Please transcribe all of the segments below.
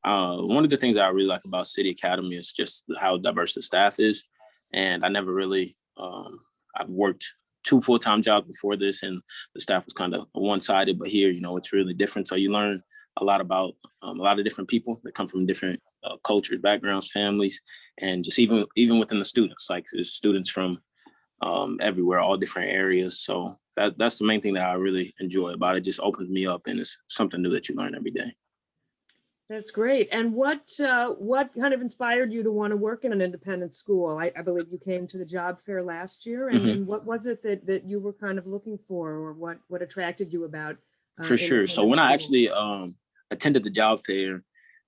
One of the things that I really like about City Academy is just how diverse the staff is. And I never really, I've worked two full-time jobs before this, and the staff was kind of one-sided, but here, it's really different. So you learn a lot about a lot of different people that come from different cultures, backgrounds, families, and just even within the students, like there's students from everywhere, all different areas. So that's the main thing that I really enjoy about it. Just opens me up, and it's something new that you learn every day. That's great. And what kind of inspired you to want to work in an independent school? I believe you came to the job fair last year, and what was it that you were kind of looking for, or what attracted you about For sure. So when I schools? actually attended the job fair,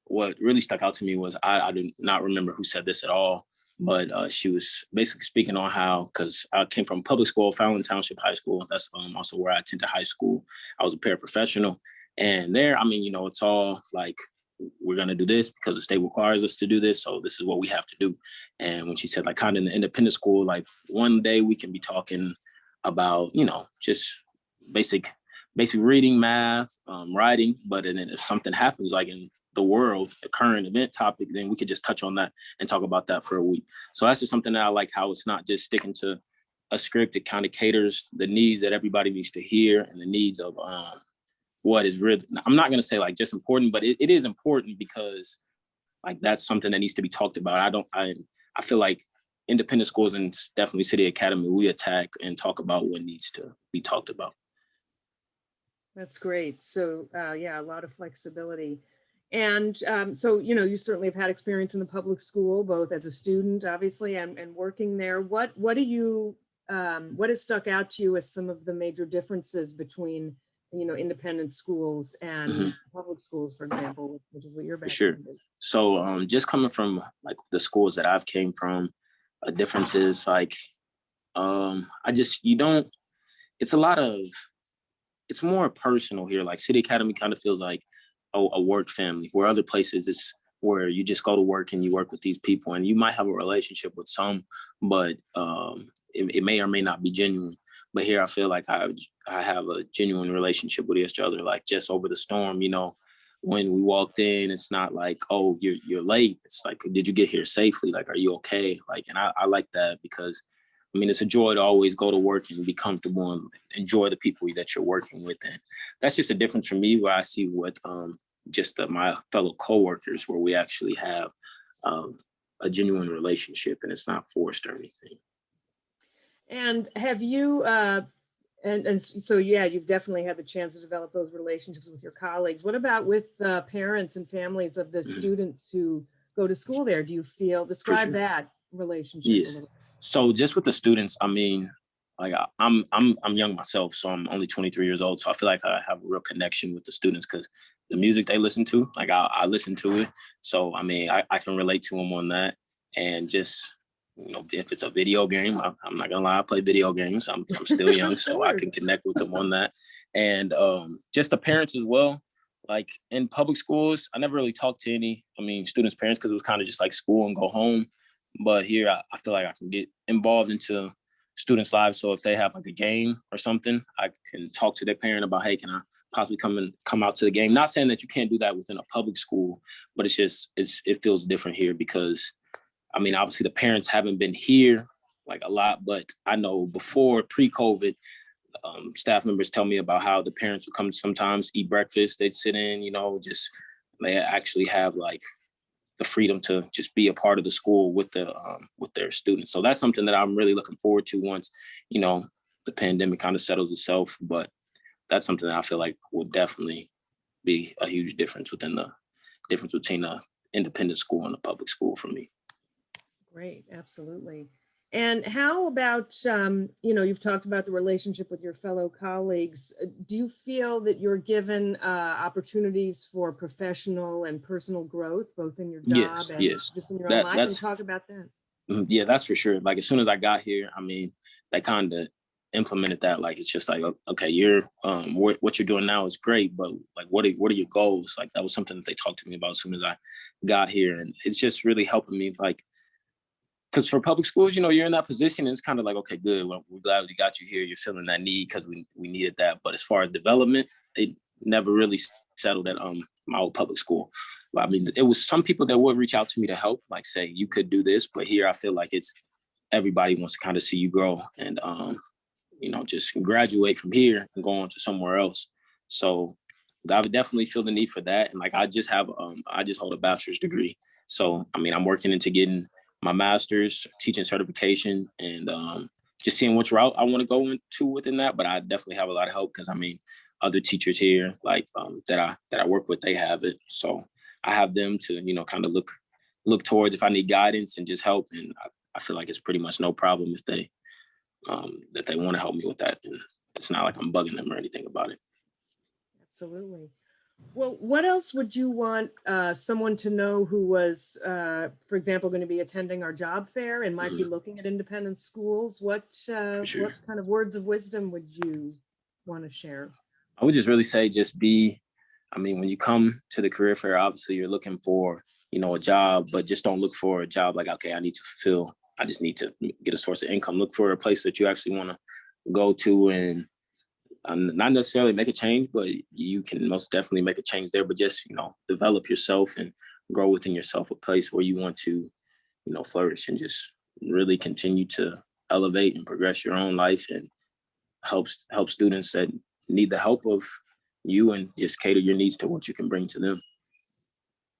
what really stuck out to me was I do not remember who said this at all, but she was basically speaking on how, because I came from public school, Fallon Township High School. That's also where I attended high school. I was a paraprofessional. And there, it's all like, we're going to do this because the state requires us to do this. So this is what we have to do. And when she said, like, kind of in the independent school, like one day we can be talking about, just basic reading, math, writing. But then if something happens, like in the world, a current event topic, then we could just touch on that and talk about that for a week. So that's just something that I like, how it's not just sticking to a script. It kind of caters the needs that everybody needs to hear and the needs of what is really, I'm not going to say like just important, but it is important because like that's something that needs to be talked about. I feel like independent schools and definitely City Academy, we attack and talk about what needs to be talked about. That's great. So yeah, a lot of flexibility. And so, you certainly have had experience in the public school, both as a student, obviously, and working there. What has stuck out to you as some of the major differences between independent schools and public schools, for example, which is what your background is? So just coming from like the schools that I've came from, a difference is like, it's more personal here. Like City Academy kind of feels like a work family, where other places it's where you just go to work and you work with these people and you might have a relationship with some, but it may or may not be genuine. But here I feel like I have a genuine relationship with each other, like just over the storm, when we walked in, it's not like, oh, you're late. It's like, did you get here safely? Like, are you okay? Like, and I like that because it's a joy to always go to work and be comfortable and enjoy the people that you're working with. And that's just a difference for me where I see what my fellow coworkers, where we actually have a genuine relationship and it's not forced or anything. And have you, and so, yeah, you've definitely had the chance to develop those relationships with your colleagues. What about with parents and families of the students who go to school there? Do you describe that relationship a little? So just with the students, like I'm young myself, so I'm only 23 years old. So I feel like I have a real connection with the students because the music they listen to, like I listen to it. So I can relate to them on that. And just if it's a video game, I'm not gonna lie, I play video games. I'm still young, so I can connect with them on that. And just the parents as well. Like in public schools, I never really talked to any, students' parents because it was kind of just like school and go home. But here, I feel like I can get involved into students' lives. So if they have like a game or something, I can talk to their parent about, hey, can I possibly come out to the game? Not saying that you can't do that within a public school, but it feels different here because, obviously the parents haven't been here like a lot, but I know before pre-COVID, staff members tell me about how the parents would come sometimes eat breakfast. They'd sit in, they actually have like the freedom to just be a part of the school with their students. So that's something that I'm really looking forward to once, the pandemic kind of settles itself. But that's something that I feel like will definitely be a huge difference between the independent school and the public school for me. Great, absolutely. And how about, you've talked about the relationship with your fellow colleagues. Do you feel that you're given opportunities for professional and personal growth, both in your job and just in your own life? And talk about that. Yeah, that's for sure. Like as soon as I got here, they kind of implemented that. Like, it's just like, okay, you're, what you're doing now is great, but like, what are your goals? Like that was something that they talked to me about as soon as I got here. And it's just really helping me, like, because for public schools, you're in that position and it's kind of like, okay, good. Well, we're glad we got you here. You're feeling that need because we needed that. But as far as development, it never really settled at my old public school. I mean, it was some people that would reach out to me to help, like say, you could do this, but here I feel like it's everybody wants to kind of see you grow and, just graduate from here and go on to somewhere else. So I would definitely feel the need for that. And like, I just hold a bachelor's degree. So, I mean, I'm working into getting my master's teaching certification and just seeing which route I want to go into within that. But I definitely have a lot of help because I mean, other teachers here, like that I work with, they have it. So I have them to, kind of look towards if I need guidance and just help. And I feel like it's pretty much no problem if they that they want to help me with that. And it's not like I'm bugging them or anything about it. Absolutely. Well, what else would you want someone to know who was, for example, going to be attending our job fair and might be looking at independent schools? What what kind of words of wisdom would you want to share? I would just really say when you come to the career fair, obviously you're looking for, a job, but just don't look for a job like, okay, I just need to get a source of income. Look for a place that you actually want to go to and not necessarily make a change, but you can most definitely make a change there, but just, develop yourself and grow within yourself a place where you want to, flourish and just really continue to elevate and progress your own life and help students that need the help of you and just cater your needs to what you can bring to them.